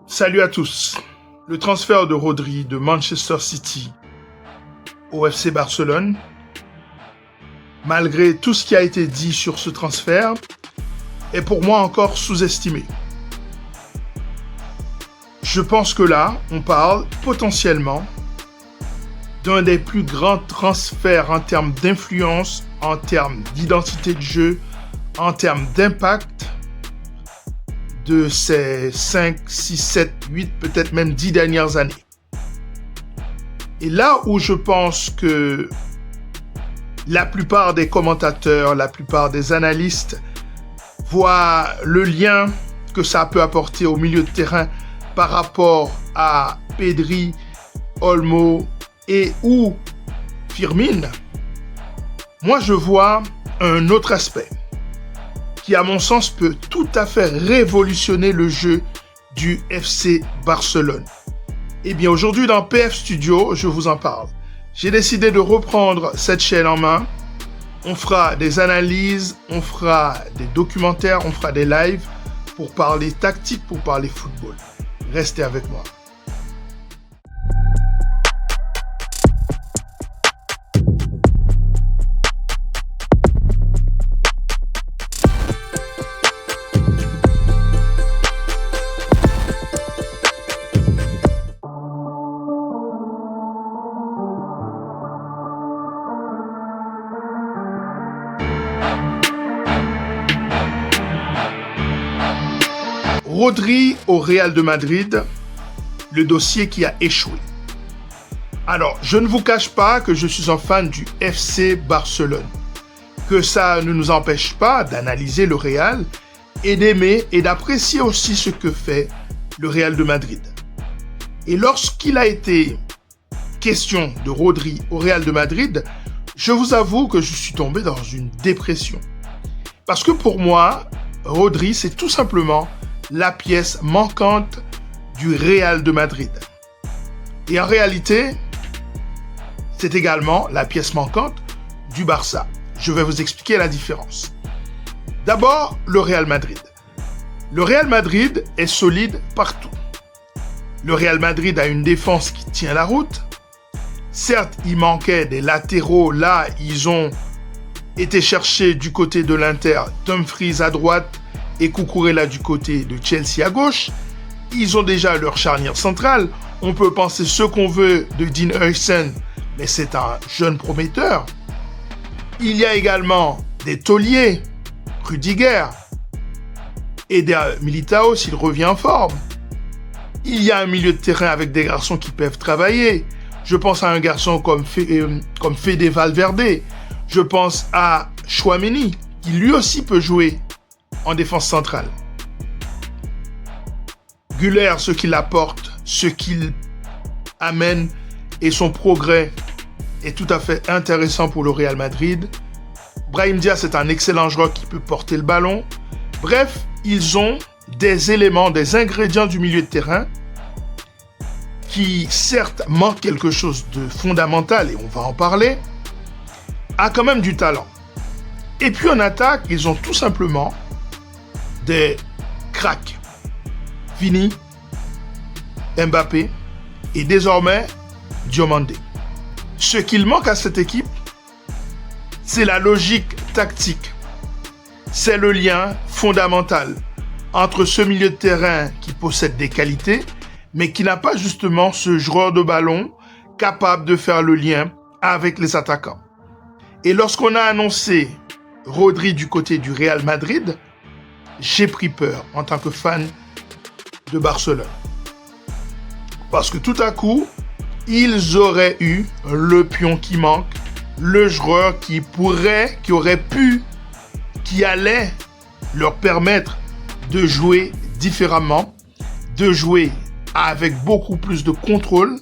Salut à tous. Le transfert de Rodri de Manchester City au FC Barcelone, malgré tout ce qui a été dit sur ce transfert, est pour moi encore sous-estimé. Je pense que là, on parle potentiellement d'un des plus grands transferts en termes d'influence, en termes d'identité de jeu, en termes d'impact de ces 5, 6, 7, 8, peut-être même 10 dernières années. Et là où je pense que la plupart des commentateurs, la plupart des analystes voient le lien que ça peut apporter au milieu de terrain par rapport à Pedri, Olmo et ou Firmine, moi je vois un autre aspect qui, à mon sens, peut tout à fait révolutionner le jeu du FC Barcelone. Eh bien, aujourd'hui, dans PF Studio, je vous en parle. J'ai décidé de reprendre cette chaîne en main. On fera des analyses, on fera des documentaires, on fera des lives pour parler tactique, pour parler football. Restez avec moi. Rodri au Real de Madrid, le dossier qui a échoué. Alors, je ne vous cache pas que je suis un fan du FC Barcelone, que ça ne nous empêche pas d'analyser le Real et d'aimer et d'apprécier aussi ce que fait le Real de Madrid. Et lorsqu'il a été question de Rodri au Real de Madrid, je vous avoue que je suis tombé dans une dépression. Parce que pour moi, Rodri, c'est tout simplement la pièce manquante du Real de Madrid. Et en réalité, c'est également la pièce manquante du Barça. Je vais vous expliquer la différence. D'abord, le Real Madrid. Le Real Madrid est solide partout. Le Real Madrid a une défense qui tient la route. Certes, il manquait des latéraux. Là, ils ont été chercher du côté de l'Inter Dumfries à droite et Cucurella du côté de Chelsea à gauche. Ils ont déjà leur charnière centrale. On peut penser ce qu'on veut de Dean Huijsen, mais c'est un jeune prometteur. Il y a également des tauliers, Rudiger, et des Militao s'il revient en forme. Il y a un milieu de terrain avec des garçons qui peuvent travailler. Je pense à un garçon comme Fede Valverde. Je pense à Tchouaméni, qui lui aussi peut jouer en défense centrale. Güler, ce qu'il apporte, ce qu'il amène et son progrès est tout à fait intéressant pour le Real Madrid. Brahim Diaz est un excellent joueur qui peut porter le ballon. Bref, ils ont des éléments, des ingrédients du milieu de terrain qui, certes, manquent quelque chose de fondamental, et on va en parler, a quand même du talent. Et puis en attaque, ils ont tout simplement des cracks. Vini, Mbappé et désormais Diomandé. Ce qu'il manque à cette équipe, c'est la logique tactique. C'est le lien fondamental entre ce milieu de terrain qui possède des qualités, mais qui n'a pas justement ce joueur de ballon capable de faire le lien avec les attaquants. Et lorsqu'on a annoncé Rodri du côté du Real Madrid, j'ai pris peur en tant que fan de Barcelone. Parce que tout à coup, ils auraient eu le pion qui manque, le joueur qui aurait pu, qui allait leur permettre de jouer différemment, de jouer avec beaucoup plus de contrôle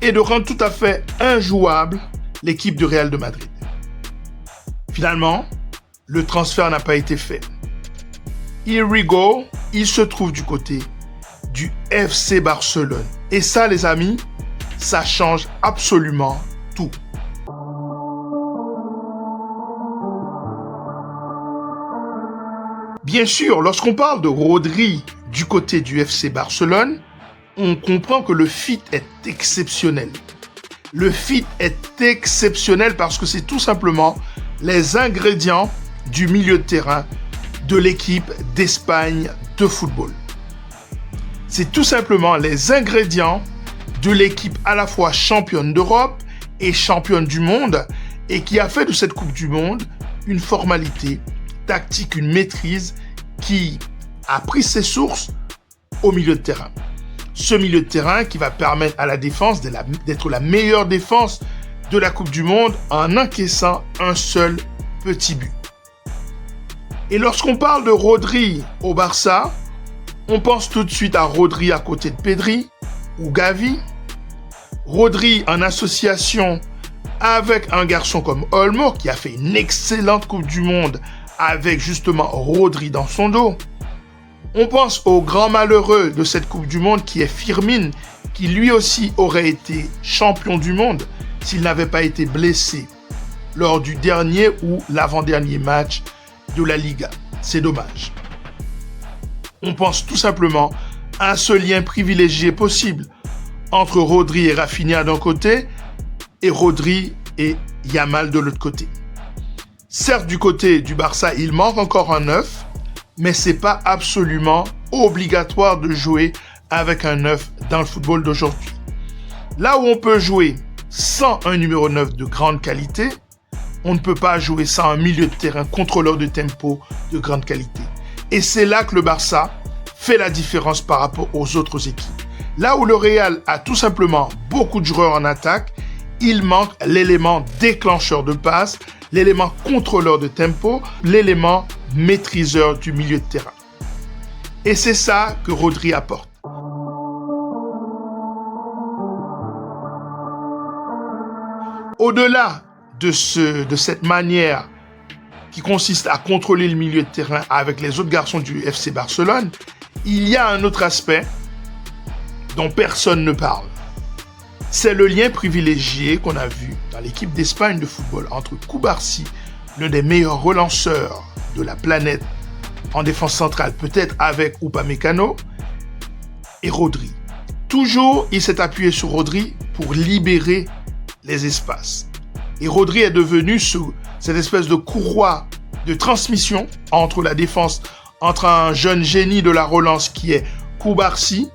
et de rendre tout à fait injouable l'équipe du Real de Madrid. Finalement, le transfert n'a pas été fait. Here we go, il se trouve du côté du FC Barcelone. Et ça, les amis, ça change absolument tout. Bien sûr, lorsqu'on parle de Rodri du côté du FC Barcelone, on comprend que le fit est exceptionnel. Le fit est exceptionnel parce que c'est tout simplement les ingrédients du milieu de terrain de l'équipe d'Espagne de football. C'est tout simplement les ingrédients de l'équipe à la fois championne d'Europe et championne du monde et qui a fait de cette Coupe du Monde une formalité tactique, une maîtrise qui a pris ses sources au milieu de terrain. Ce milieu de terrain qui va permettre à la défense d'être la meilleure défense de la Coupe du Monde en encaissant un seul petit but. Et lorsqu'on parle de Rodri au Barça, on pense tout de suite à Rodri à côté de Pedri ou Gavi. Rodri en association avec un garçon comme Olmo qui a fait une excellente Coupe du Monde avec justement Rodri dans son dos. On pense au grand malheureux de cette Coupe du Monde qui est Firmin, qui lui aussi aurait été champion du monde s'il n'avait pas été blessé lors du dernier ou l'avant-dernier match de la Liga. C'est dommage. On pense tout simplement à ce lien privilégié possible entre Rodri et Rafinha d'un côté et Rodri et Yamal de l'autre côté. Certes, du côté du Barça, il manque encore un 9, mais c'est pas absolument obligatoire de jouer avec un 9 dans le football d'aujourd'hui. Là où on peut jouer sans un numéro 9 de grande qualité, on ne peut pas jouer sans un milieu de terrain contrôleur de tempo de grande qualité. Et c'est là que le Barça fait la différence par rapport aux autres équipes. Là où le Real a tout simplement beaucoup de joueurs en attaque, il manque l'élément déclencheur de passe, l'élément contrôleur de tempo, l'élément maîtriseur du milieu de terrain. Et c'est ça que Rodri apporte. Au-delà de cette manière qui consiste à contrôler le milieu de terrain avec les autres garçons du FC Barcelone, il y a un autre aspect dont personne ne parle. C'est le lien privilégié qu'on a vu dans l'équipe d'Espagne de football entre Cubarsí, l'un des meilleurs relanceurs de la planète en défense centrale, peut-être avec Upamecano, et Rodri. Toujours, il s'est appuyé sur Rodri pour libérer les espaces. Et Rodri est devenu cette espèce de courroie de transmission entre la défense, entre un jeune génie de la relance qui est Cubarsí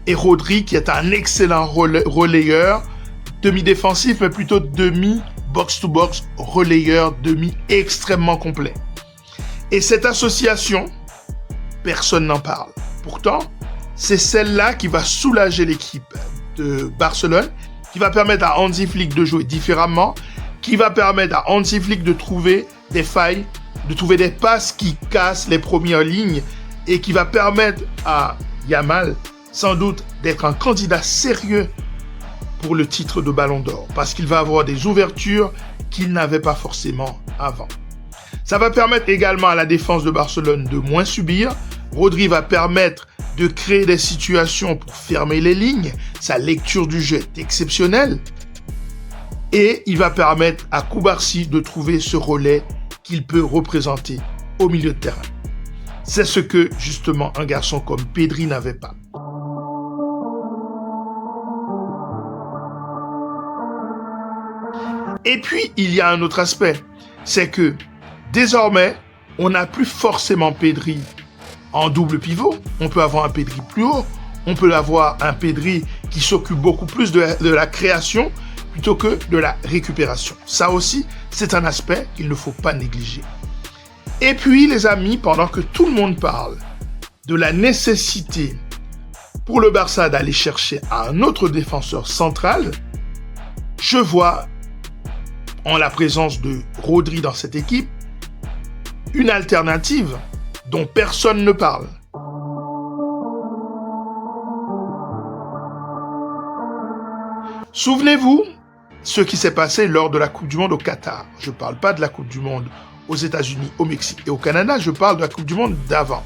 et Rodri qui est un excellent relayeur, demi-défensif mais plutôt demi-box-to-box, relayeur, demi extrêmement complet. Et cette association, personne n'en parle. Pourtant, c'est celle-là qui va soulager l'équipe de Barcelone, qui va permettre à Hansi Flick de jouer différemment, qui va permettre à Hansi Flick de trouver des failles, de trouver des passes qui cassent les premières lignes et qui va permettre à Yamal, sans doute, d'être un candidat sérieux pour le titre de Ballon d'Or parce qu'il va avoir des ouvertures qu'il n'avait pas forcément avant. Ça va permettre également à la défense de Barcelone de moins subir. Rodri va permettre de créer des situations pour fermer les lignes. Sa lecture du jeu est exceptionnelle. Et il va permettre à Cubarsí de trouver ce relais qu'il peut représenter au milieu de terrain. C'est ce que, justement, un garçon comme Pedri n'avait pas. Et puis, il y a un autre aspect. C'est que, désormais, on n'a plus forcément Pedri en double pivot. On peut avoir un Pedri plus haut. On peut avoir un Pedri qui s'occupe beaucoup plus de la création plutôt que de la récupération. Ça aussi, c'est un aspect qu'il ne faut pas négliger. Et puis, les amis, pendant que tout le monde parle de la nécessité pour le Barça d'aller chercher un autre défenseur central, je vois, en la présence de Rodri dans cette équipe, une alternative dont personne ne parle. Souvenez-vous ce qui s'est passé lors de la Coupe du Monde au Qatar. Je ne parle pas de la Coupe du Monde aux États-Unis, au Mexique et au Canada, je parle de la Coupe du Monde d'avant.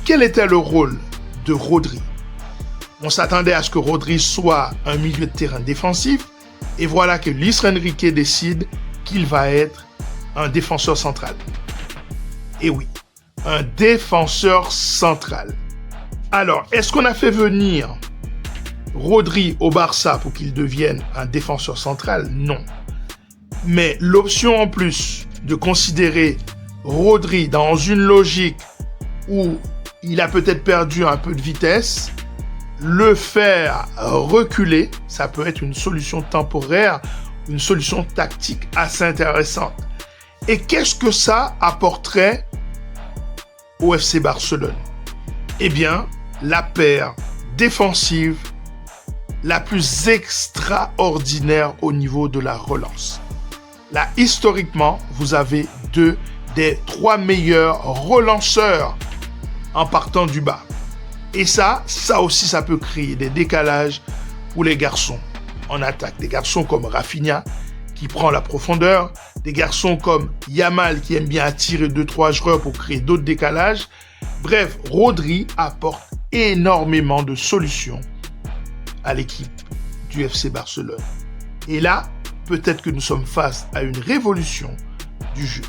Quel était le rôle de Rodri? On s'attendait à ce que Rodri soit un milieu de terrain défensif, et voilà que Luis Enrique décide qu'il va être un défenseur central. Et oui, un défenseur central. Alors, est-ce qu'on a fait venir Rodri au Barça pour qu'il devienne un défenseur central? Non. Mais l'option en plus de considérer Rodri dans une logique où il a peut-être perdu un peu de vitesse, le faire reculer, ça peut être une solution temporaire, une solution tactique assez intéressante. Et qu'est-ce que ça apporterait au FC Barcelone? Eh bien, la paire défensive la plus extraordinaire au niveau de la relance. Là, historiquement, vous avez deux des trois meilleurs relanceurs en partant du bas. Et ça aussi, ça peut créer des décalages pour les garçons en attaque. Des garçons comme Rafinha, qui prend la profondeur. Des garçons comme Yamal, qui aime bien attirer 2-3 joueurs pour créer d'autres décalages. Bref, Rodri apporte énormément de solutions à l'équipe du FC Barcelone. Et là, peut-être que nous sommes face à une révolution du jeu.